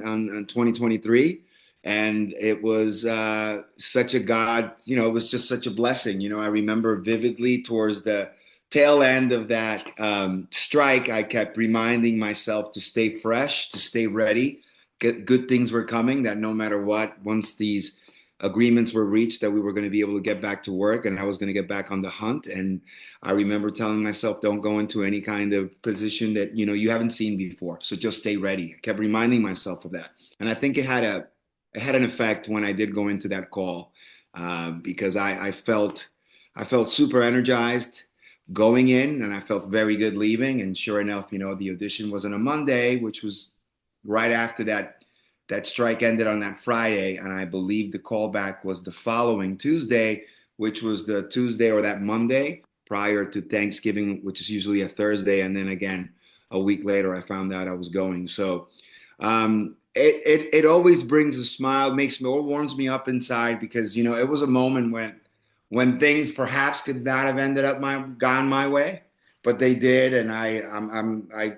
on 2023. And it was such a God, it was just such a blessing. I remember vividly towards the tail end of that strike, I kept reminding myself to stay fresh, to stay ready. Good things were coming, that no matter what, once these agreements were reached, that we were going to be able to get back to work and I was going to get back on the hunt. And I remember telling myself, don't go into any kind of position that, you haven't seen before. So just stay ready. I kept reminding myself of that. And I think it had an effect when I did go into that call, because I felt super energized going in, and I felt very good leaving. And sure enough, the audition was on a Monday, which was right after that strike ended on that Friday, and I believe the callback was the following Tuesday, which was the Tuesday or that Monday prior to Thanksgiving, which is usually a Thursday, and then again a week later I found out I was going. So it always brings a smile, makes me or warms me up inside, because it was a moment when things perhaps could not have ended up gone my way, but they did, and I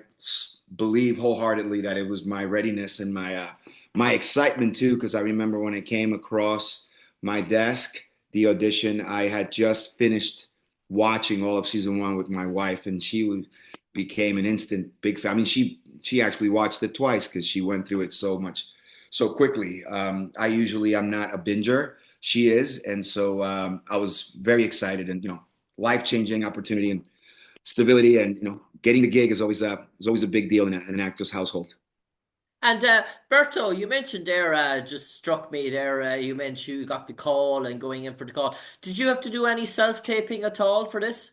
believe wholeheartedly that it was my readiness and my excitement too, because I remember when it came across my desk, the audition, I had just finished watching all of season one with my wife, and became an instant big fan. I mean, she actually watched it twice because she went through it so quickly. I'm not a binger. She is, and so I was very excited, and life changing opportunity and stability, and getting the gig is always a big deal in an actor's household. And Berto, you mentioned there, just struck me there. You mentioned you got the call and going in for the call. Did you have to do any self-taping at all for this?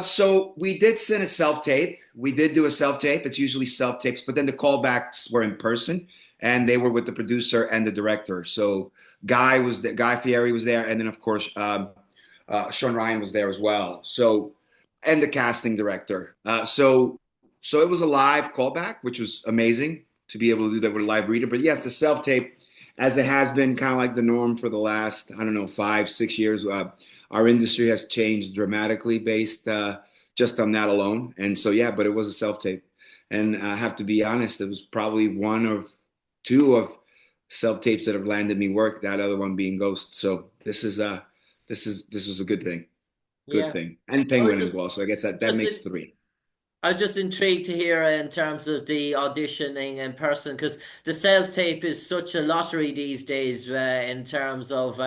So we did send a self tape. We did do a self tape. It's usually self tapes, but then the callbacks were in person, and they were with the producer and the director. So Guy Fieri was there, and then of course Sean Ryan was there as well. So, and the casting director. So it was a live callback, which was amazing to be able to do that with a live reader. But yes, the self tape, as it has been kind of like the norm for the last, I don't know, 5, 6 years. Our industry has changed dramatically based just on that alone. And so, yeah, but it was a self tape. And I have to be honest, it was probably one of two of self tapes that have landed me work. That other one being Ghost. So this was a good thing, good Yeah, thing, and I was Penguin as well. So I guess that just makes in, three. I was just intrigued to hear in terms of the auditioning in person, because the self-tape is such a lottery these days, in terms of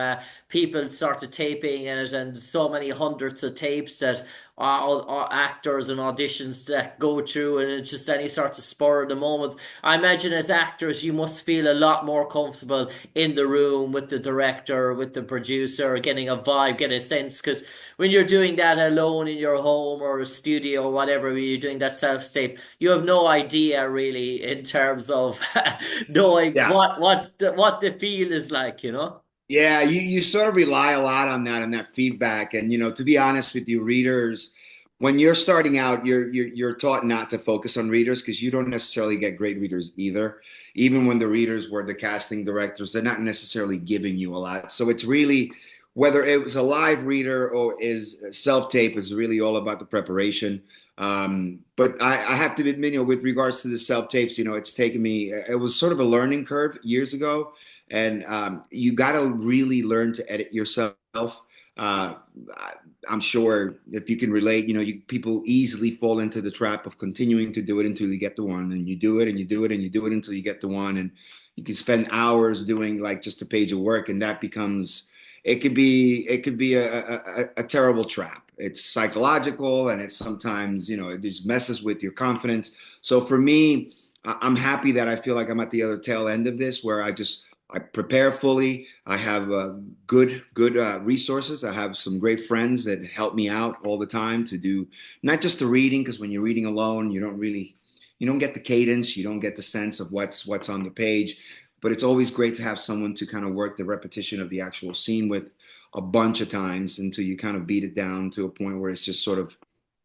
people started taping it, and so many hundreds of tapes that are actors and auditions that go through, and it's just any sort of spur of the moment. I imagine as actors you must feel a lot more comfortable in the room with the director, with the producer, getting a vibe, getting a sense, because when you're doing that alone in your home or a studio or whatever, when you're doing that self tape, you have no idea really in terms of knowing Yeah. what the feel is like, you know? Yeah, you sort of rely a lot on that and that feedback. And to be honest with you, readers, when you're starting out, you're taught not to focus on readers because you don't necessarily get great readers either. Even when the readers were the casting directors, they're not necessarily giving you a lot. So it's really, whether it was a live reader or is self-tape, is really all about the preparation. But I have to admit, with regards to the self-tapes, it's taken me, it was sort of a learning curve years ago, and you got to really learn to edit yourself. Uh, I'm sure if you can relate, people easily fall into the trap of continuing to do it until you get the one, and you do it and you do it and you do it until you get the one, and you can spend hours doing like just a page of work, and that becomes it could be a terrible trap. It's psychological, and it's sometimes it just messes with your confidence. So for me, I'm happy that I feel like I'm at the other tail end of this, where I prepare fully. I have good resources. I have some great friends that help me out all the time to do not just the reading, because when you're reading alone, you don't get the cadence, you don't get the sense of what's on the page. But it's always great to have someone to kind of work the repetition of the actual scene with a bunch of times until you kind of beat it down to a point where it's just sort of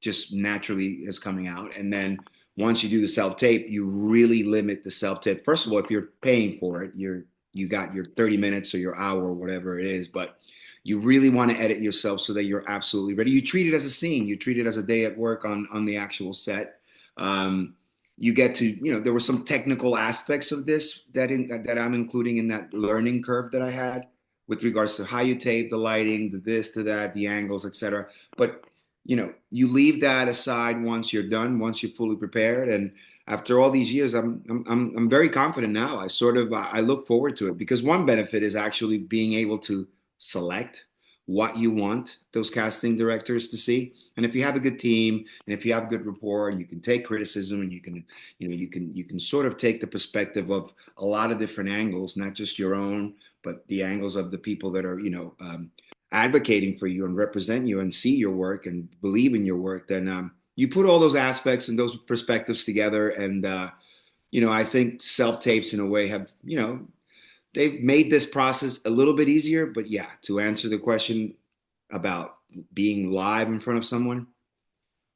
just naturally is coming out. And then once you do the self tape, you really limit the self tape. First of all, if you're paying for it, you got your 30 minutes or your hour or whatever it is, but you really want to edit yourself so that you're absolutely ready. You treat it as a scene. You treat it as a day at work on the actual set. Um, you get to, there were some technical aspects of this that I'm including in that learning curve that I had with regards to how you tape, the lighting, the this, to that, the angles, etc. But you leave that aside once you're done, once you're fully prepared, and after all these years, I'm very confident now. I look forward to it because one benefit is actually being able to select what you want those casting directors to see. And if you have a good team and if you have good rapport and you can take criticism and you can sort of take the perspective of a lot of different angles, not just your own, but the angles of the people that are, advocating for you and represent you and see your work and believe in your work, then you put all those aspects and those perspectives together. And, I think self tapes in a way have, they've made this process a little bit easier. But yeah, to answer the question about being live in front of someone,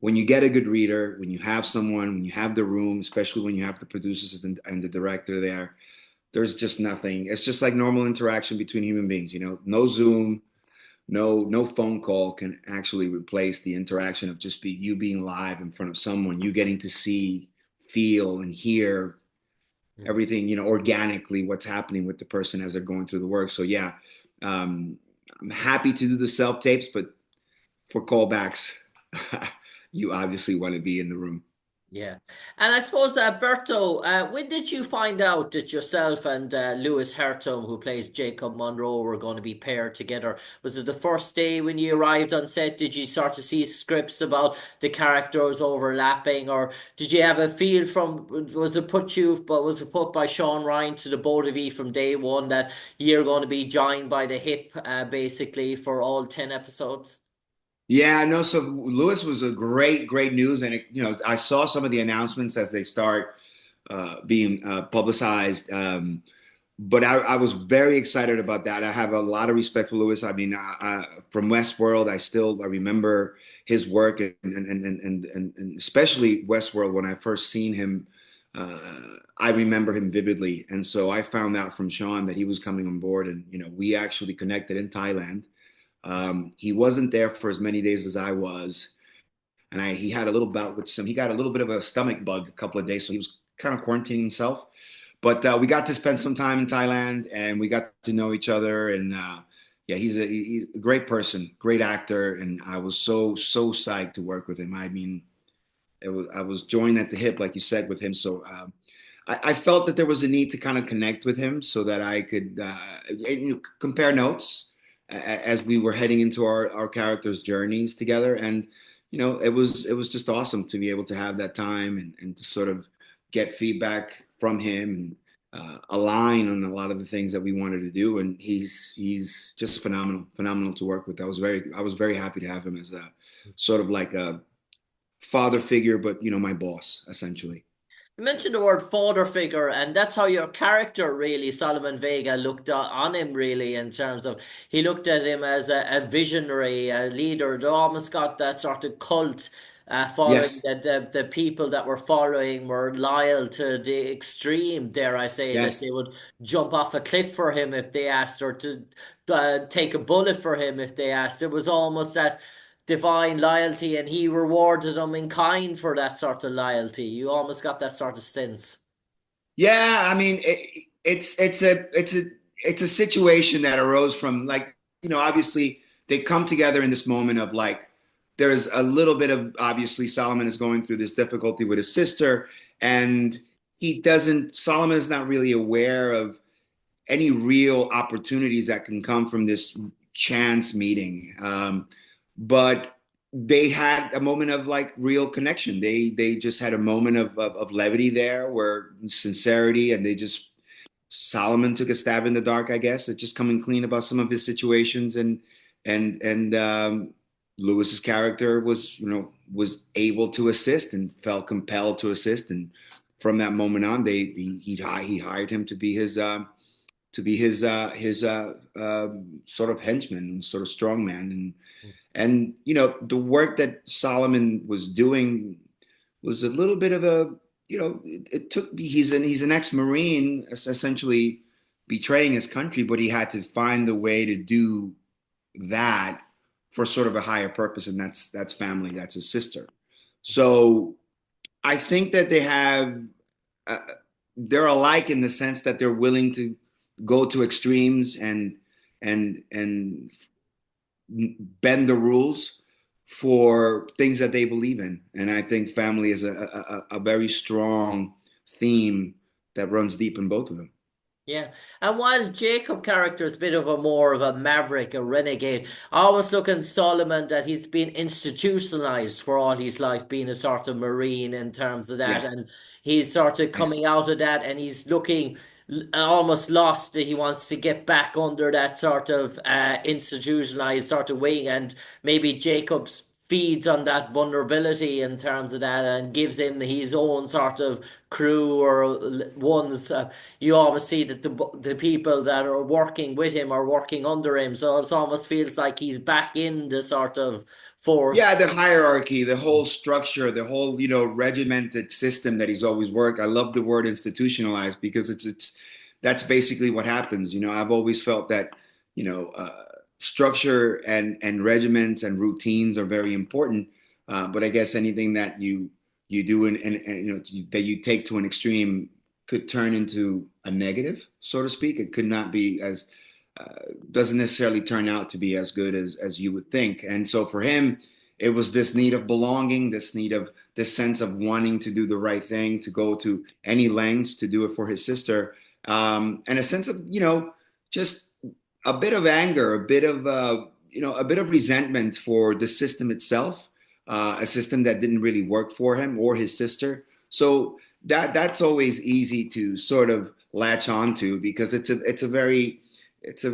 when you get a good reader, when you have someone, when you have the room, especially when you have the producers and the director there, there's just nothing. It's just like normal interaction between human beings, no Zoom, no phone call can actually replace the interaction of just you being live in front of someone, you getting to see, feel, and hear everything, organically what's happening with the person as they're going through the work. So yeah, I'm happy to do the self tapes, but for callbacks, you obviously want to be in the room. Yeah. And I suppose, Berto, when did you find out that yourself and Lewis Hertom, who plays Jacob Monroe, were going to be paired together? Was it the first day when you arrived on set? Did you start to see scripts about the characters overlapping, or did you have a feel from, was it put by Sean Ryan to the both of you from day one that you're going to be joined by the hip, basically for all 10 episodes? Yeah, no. So Lewis was a great news, and I saw some of the announcements as they start being publicized. But I was very excited about that. I have a lot of respect for Lewis. I mean, from Westworld, I remember his work, and especially Westworld when I first seen him. I remember him vividly, and so I found out from Sean that he was coming on board, and we actually connected in Thailand. He wasn't there for as many days as I was, and he had a little bout with some. He got a little bit of a stomach bug a couple of days, so he was kind of quarantining himself. But we got to spend some time in Thailand, and we got to know each other. And yeah, he's a great person, great actor, and I was so psyched to work with him. I mean, I was joined at the hip, like you said, with him. So I felt that there was a need to kind of connect with him so that I could compare notes as we were heading into our characters' journeys together. And it was just awesome to be able to have that time and to sort of get feedback from him and align on a lot of the things that we wanted to do. And he's just phenomenal to work with. I was very happy to have him as a sort of like a father figure, but my boss essentially. You mentioned the word father figure, and that's how your character really, Solomon Vega, looked on him really in terms of he looked at him as a visionary, a leader. They almost got that sort of cult following Yes, that the people that were following were loyal to the extreme, dare I say, that yes. they would jump off a cliff for him if they asked, or to take a bullet for him if they asked. It was almost that divine loyalty, and he rewarded them in kind for that sort of loyalty. You almost got that sort of sense. Yeah, I mean, it's a situation that arose from, like, obviously they come together in this moment of, like, there's a little bit of, obviously Solomon is going through this difficulty with his sister, and Solomon is not really aware of any real opportunities that can come from this chance meeting. But they had a moment of, like, real connection. They just had a moment of levity there, where sincerity, and they just Solomon took a stab in the dark, I guess, at just coming clean about some of his situations, and Lewis's character was able to assist and felt compelled to assist, and from that moment on, he hired him to be his sort of henchman, sort of strongman, and the work that Solomon was doing was a little bit of a it took he's an ex-Marine, essentially betraying his country, but he had to find a way to do that for sort of a higher purpose, and that's family, that's his sister. So I think that uh, they're alike in the sense that they're willing to go to extremes and bend the rules for things that they believe in. And I think family is a very strong theme that runs deep in both of them. Yeah, and while Jacob character is a bit of a more of a maverick, a renegade, I always look at Solomon that he's been institutionalized for all his life, being a sort of marine in terms of that, Yeah, and he's sort of nice. coming out of that, and he's looking almost lost. He wants to get back under that sort of institutionalized sort of wing, and maybe Jacob's feeds on that vulnerability in terms of that and gives him his own sort of crew or ones. You almost see that the people that are working with him are working under him. So it almost feels like he's back in the sort of Yeah, force. the hierarchy, the whole structure, the whole, regimented system that he's always worked. I love the word institutionalized because it's that's basically what happens. I've always felt that, you know, uh, structure and regiments and routines are very important. But I guess anything that you do and that you take to an extreme could turn into a negative, so to speak. It could not be as doesn't necessarily turn out to be as good as you would think. And so for him, it was this need of belonging, this need of this sense of wanting to do the right thing, to go to any lengths to do it for his sister, and a sense of just a bit of anger, a bit of a bit of resentment for the system itself, a system that didn't really work for him or his sister. So that's always easy to sort of latch onto because it's a very it's a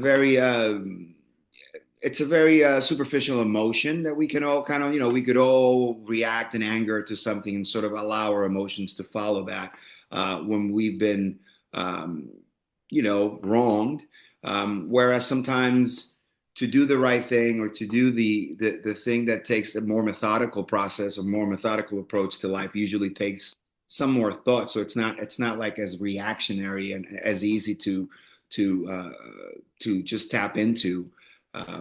very superficial emotion that we can all kind of, we could all react in anger to something and sort of allow our emotions to follow that when we've been, um, wronged. Whereas sometimes to do the right thing or to do the thing that takes a more methodical process, a more methodical approach to life usually takes some more thought. So it's not like as reactionary and as easy to uh, to just tap into.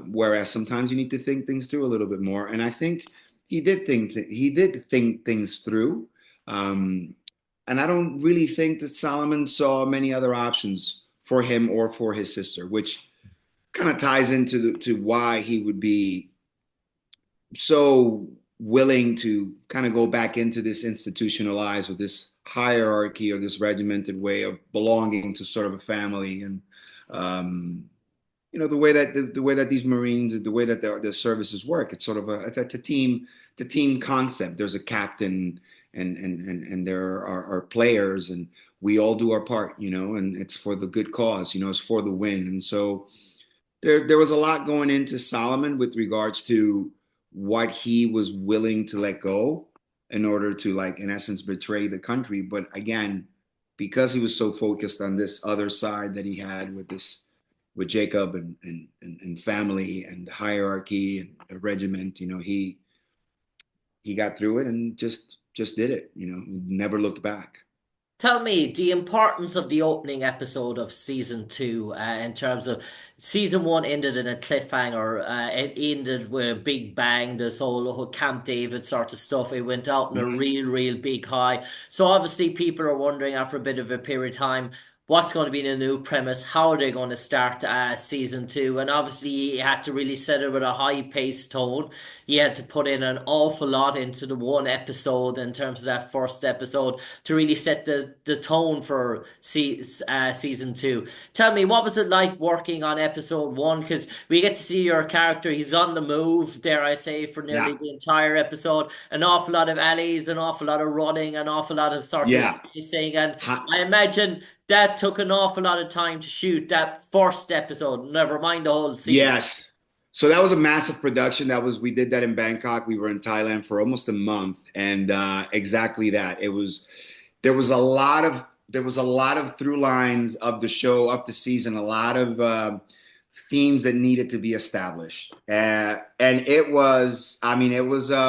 Whereas sometimes you need to think things through a little bit more. And I think he did think things through. Um, and I don't really think that Solomon saw many other options for him or for his sister, which kind of ties into to why he would be so willing to kind of go back into this institutionalized or this hierarchy or this regimented way of belonging to sort of a family and um, the way that these Marines, the way that the services work, it's sort of a team concept. There's a captain and there are players and we all do our part, and it's for the good cause, it's for the win. And so there was a lot going into Solomon with regards to what he was willing to let go in order to, like, in essence, betray the country. But again, because he was so focused on this other side that he had with Jacob and family and hierarchy and a regiment, he got through it and just did it, never looked back. Tell me the importance of the opening episode of season two, in terms of season one ended in a cliffhanger. It ended with a big bang, this whole Camp David sort of stuff. It went out in a Mhm. real big high. So obviously people are wondering after a bit of a period of time, what's going to be the new premise? How are they going to start season two? And obviously you had to really set it with a high paced tone. You had to put in an awful lot into the one episode in terms of that first episode to really set the tone for season two. Tell me, what was it like working on episode one? Because we get to see your character, he's on the move, dare I say, for nearly Yeah, the entire episode. An awful lot of alleys, an awful lot of running, an awful lot of sort of yeah. chasing. And Ha- I imagine that took an awful lot of time to shoot that first episode, never mind the whole season. yes. So that was a massive production. We did that in Bangkok. We were in Thailand for almost a month, and exactly that. There was a lot of through lines of the show, of the season, a lot of themes that needed to be established, and I mean, it was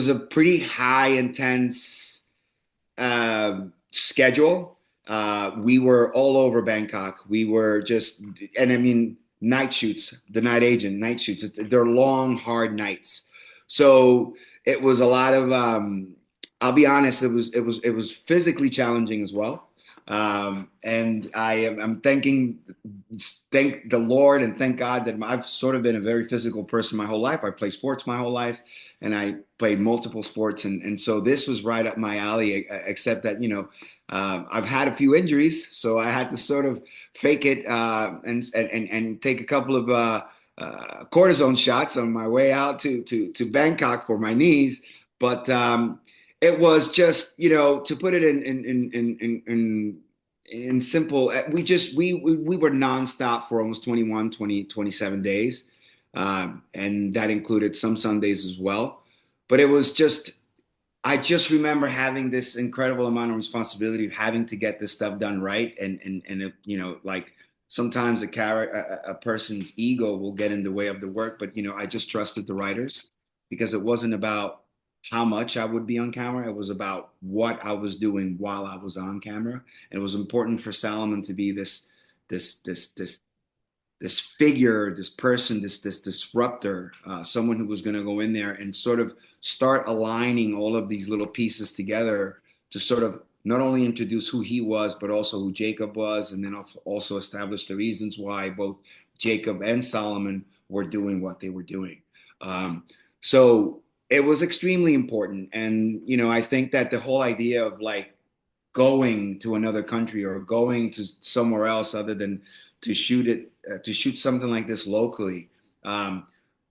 a pretty high intense schedule. We were all over Bangkok. We were just, and I mean, night shoots, the night agent, night shoots. They're long, hard nights. So it was a lot of I'll be honest, it was physically challenging as well. And I'm thank the Lord and thank God that I've sort of been a very physical person my whole life. I played sports my whole life, and I played multiple sports, and so this was right up my alley. Except that I've had a few injuries, so I had to sort of fake it and take a couple of cortisone shots on my way out to Bangkok for my knees. But it was just, to put it in simple, we were nonstop for almost 21, 20, 27 days. And that included some Sundays as well. But it was just, I just remember having this incredible amount of responsibility of having to get this stuff done right. And it, like sometimes a person's ego will get in the way of the work, but I just trusted the writers because it wasn't about how much I would be on camera. It was about what I was doing while I was on camera. And it was important for Solomon to be this this this this figure, this person, this disruptor, someone who was going to go in there and sort of start aligning all of these little pieces together to sort of not only introduce who he was, but also who Jacob was, and then also establish the reasons why both Jacob and Solomon were doing what they were doing. So it was extremely important, and I think that the whole idea of like going to another country or going to somewhere else other than to shoot something like this locally,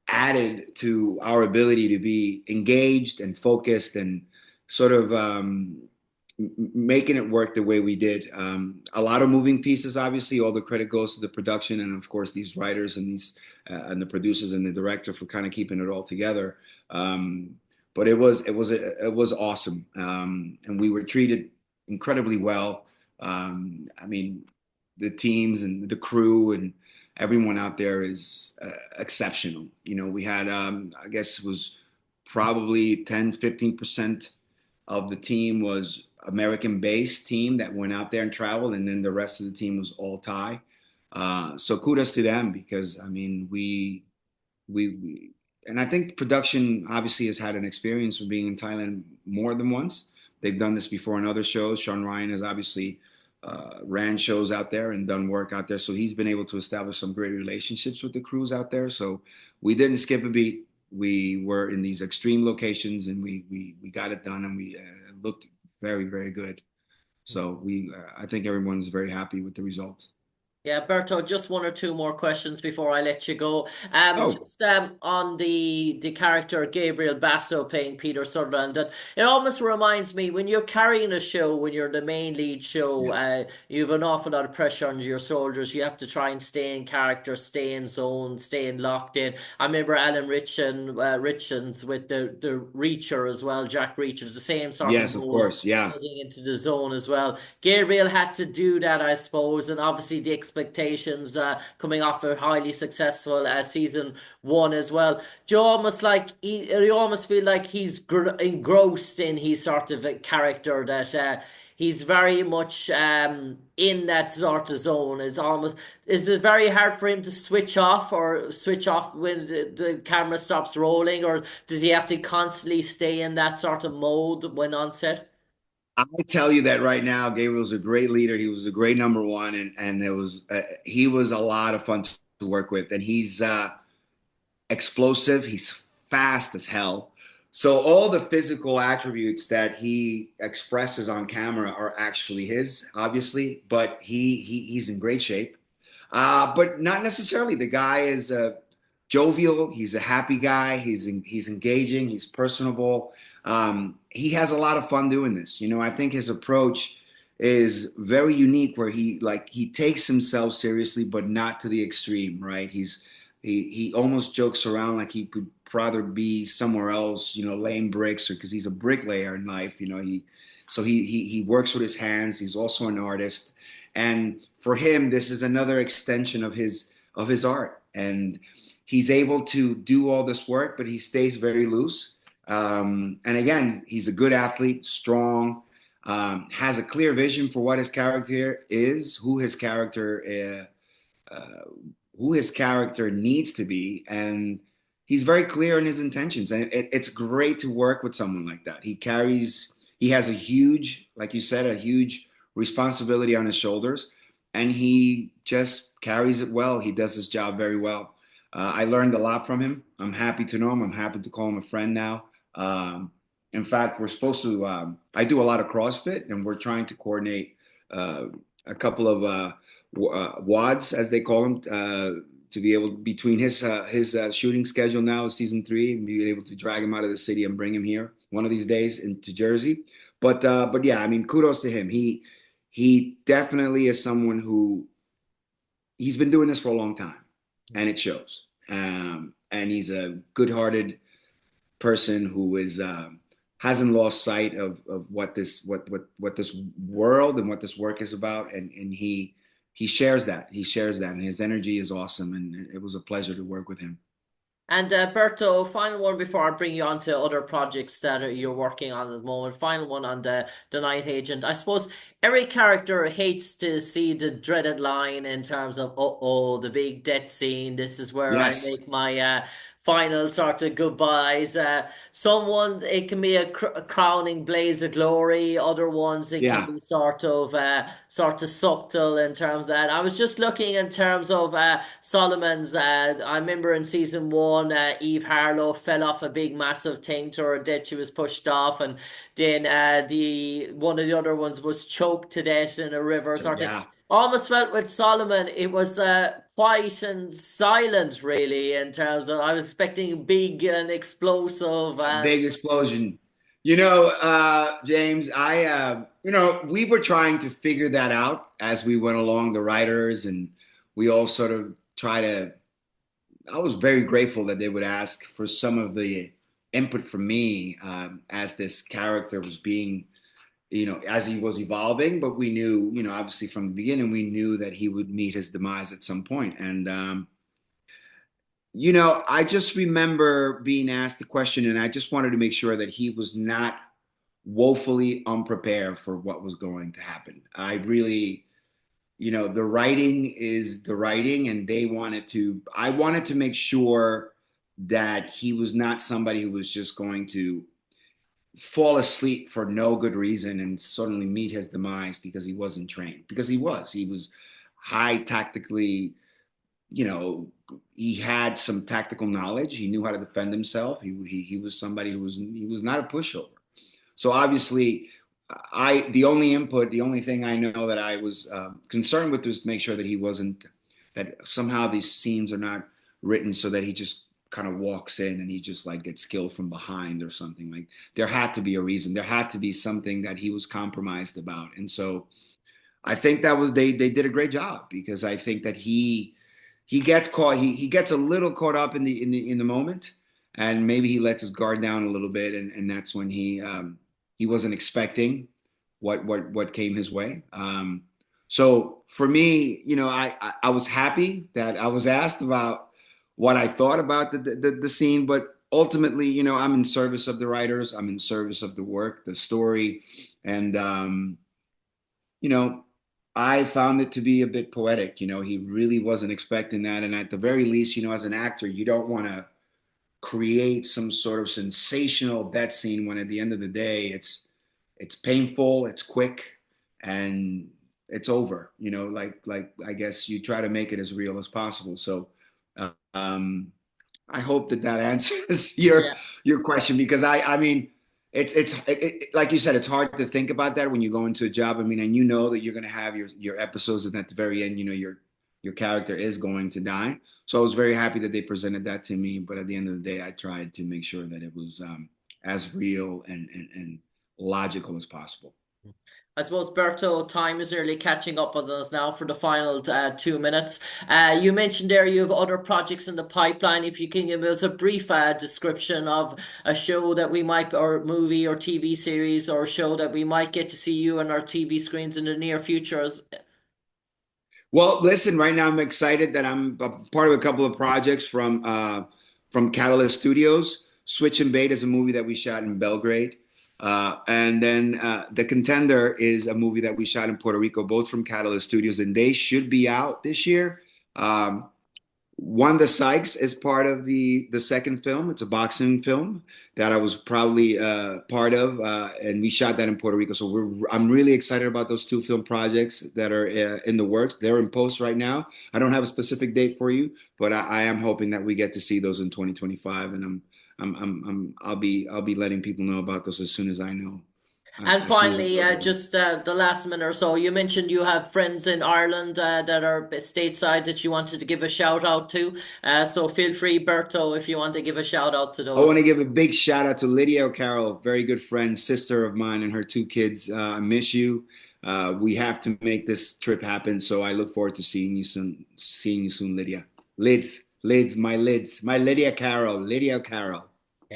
added to our ability to be engaged and focused and sort of making it work the way we did. A lot of moving pieces, obviously. All the credit goes to the production and, of course, these writers and these and the producers and the director for kind of keeping it all together. But it was awesome, and we were treated incredibly well. I mean, the teams and the crew and everyone out there is exceptional. We had, I guess it was probably 10, 15% of the team was American based team that went out there and traveled, and then the rest of the team was all Thai. So kudos to them because I mean we and I think production obviously has had an experience of being in Thailand more than once. They've done this before in other shows. Sean Ryan has obviously ran shows out there and done work out there, so he's been able to establish some great relationships with the crews out there. So we didn't skip a beat. We were in these extreme locations, and we got it done, and we looked very very good. So I think everyone's very happy with the results. Yeah, Berto, just one or two more questions before I let you go. Oh Just on the character Gabriel Basso playing Peter Sutherland, and it almost reminds me when you're carrying a show, when you're the main lead show, yeah, you have an awful lot of pressure on your shoulders. You have to try and stay in character, stay in zone, stay in locked in. I remember Alan Richens with the Reacher as well, Jack Reacher, the same sort of yes, of mold, course, yeah. getting into the zone as well. Gabriel had to do that, I suppose, and obviously the expectations coming off a highly successful season one as well. Do you almost you almost feel like he's engrossed in his sort of a character that he's very much in that sort of zone. Is it very hard for him to switch off or switch off when the camera stops rolling, or did he have to constantly stay in that sort of mode when on set? I tell you that right now, Gabriel's a great leader. He was a great number one, and he was a lot of fun to work with, and he's explosive. He's fast as hell. So all the physical attributes that he expresses on camera are actually his, obviously, but he's in great shape. But not necessarily. The guy is jovial. He's a happy guy. He's engaging. He's personable. He has a lot of fun doing this. I think his approach is very unique, where he takes himself seriously, but not to the extreme. Right? He almost jokes around like he could rather be somewhere else. Laying bricks, or because he's a bricklayer in life. He works with his hands. He's also an artist, and for him, this is another extension of his art. And he's able to do all this work, but he stays very loose. And again, he's a good athlete, strong, has a clear vision for what his character is, who his character needs to be, and he's very clear in his intentions. And it's great to work with someone like that. He carries he has a huge, like you said, a huge responsibility on his shoulders, and he just carries it well. He does his job very well. I learned a lot from him. I'm happy to know him. I'm happy to call him a friend now. In fact, we're supposed to. I do a lot of CrossFit, and we're trying to coordinate uh, a couple of wads, as they call them, to be able between his shooting schedule now, season 3, and be able to drag him out of the city and bring him here one of these days into Jersey. But yeah, I mean, kudos to him. He definitely is someone who he's been doing this for a long time, and it shows. And he's a good-hearted person who is hasn't lost sight of what this world and what this work is about, and he shares that. He shares that, and his energy is awesome. And it was a pleasure to work with him. And Berto, final one before I bring you on to other projects that you're working on at the moment. Final one on the Night Agent. I suppose every character hates to see the dreaded line in terms of, oh, the big death scene. This is where I Yes, make my final sort of goodbyes. Someone, it can be a crowning blaze of glory. Other ones, it can yeah, be sort of subtle in terms of that. I was just looking in terms of Solomon's. I remember in season 1, Eve Harlow fell off a big, massive thing to her death. She was pushed off, and then the one of the other ones was choked to death in a river. so Sort of yeah, almost felt with Solomon, it was quiet and silent, really. In terms of, I was expecting big and explosive, a and big explosion. James, we were trying to figure that out as we went along, the writers, and we all sort of try to. I was very grateful that they would ask for some of the input from me as this character was being, as he was evolving. But we knew, obviously from the beginning, we knew that he would meet his demise at some point. And I just remember being asked the question, and I just wanted to make sure that he was not woefully unprepared for what was going to happen. I really, the writing is the writing, and I wanted to make sure that he was not somebody who was just going to fall asleep for no good reason and suddenly meet his demise because he wasn't trained. Because he was high tactically, you know, he had some tactical knowledge. He knew how to defend himself. He was somebody he was not a pushover. So obviously, the only thing I know that I was concerned with was make sure that he wasn't, that somehow these scenes are not written so that he just kind of walks in and he just like gets killed from behind or something. Like there had to be a reason. There had to be something that he was compromised about. And so I think that was they did a great job, because I think that he gets caught, he gets a little caught up in the moment, and maybe he lets his guard down a little bit, and that's when he wasn't expecting what came his way. So for me, I was happy that I was asked about what I thought about the scene, but ultimately, I'm in service of the writers, I'm in service of the work, the story, and you know, I found it to be a bit poetic. He really wasn't expecting that. And at the very least, as an actor, you don't want to create some sort of sensational death scene when at the end of the day, it's painful, it's quick, and it's over. Like I guess you try to make it as real as possible. So um, I hope that answers your yeah. your question, because I mean like you said, it's hard to think about that when you go into a job. I mean, and that you're going to have your episodes, and at the very end, your character is going to die. So I was very happy that they presented that to me. But at the end of the day, I tried to make sure that it was as real and logical as possible. I suppose, Berto, time is nearly catching up with us now for the final 2 minutes. You mentioned there you have other projects in the pipeline. If you can give us a brief description of a show that we might, or movie or TV series or show that we might get to see you on our TV screens in the near future. Well, listen, right now I'm excited that I'm a part of a couple of projects from Catalyst Studios. Switch and Bait is a movie that we shot in Belgrade. And then The Contender is a movie that we shot in Puerto Rico, both from Catalyst Studios, and they should be out this year. Um, Wanda Sykes is part of the second film. It's a boxing film that I was proudly part of, and we shot that in Puerto Rico. So I'm really excited about those two film projects that are in the works. They're in post right now. I don't have a specific date for you, but I am hoping that we get to see those in 2025, and I'll be letting people know about those as soon as I know, And as soon as I finally, know about them. just the last minute or so, you mentioned you have friends in Ireland that are stateside that you wanted to give a shout out to. So feel free, Berto, if you want to give a shout out to I those. want to give a big shout out to Lydia O'Carroll, very good friend, sister of mine, and her two kids. I miss you. We have to make this trip happen, so I look forward to seeing you soon. Seeing you soon, Lydia. Lids, my Lydia Carroll, Lydia Carroll.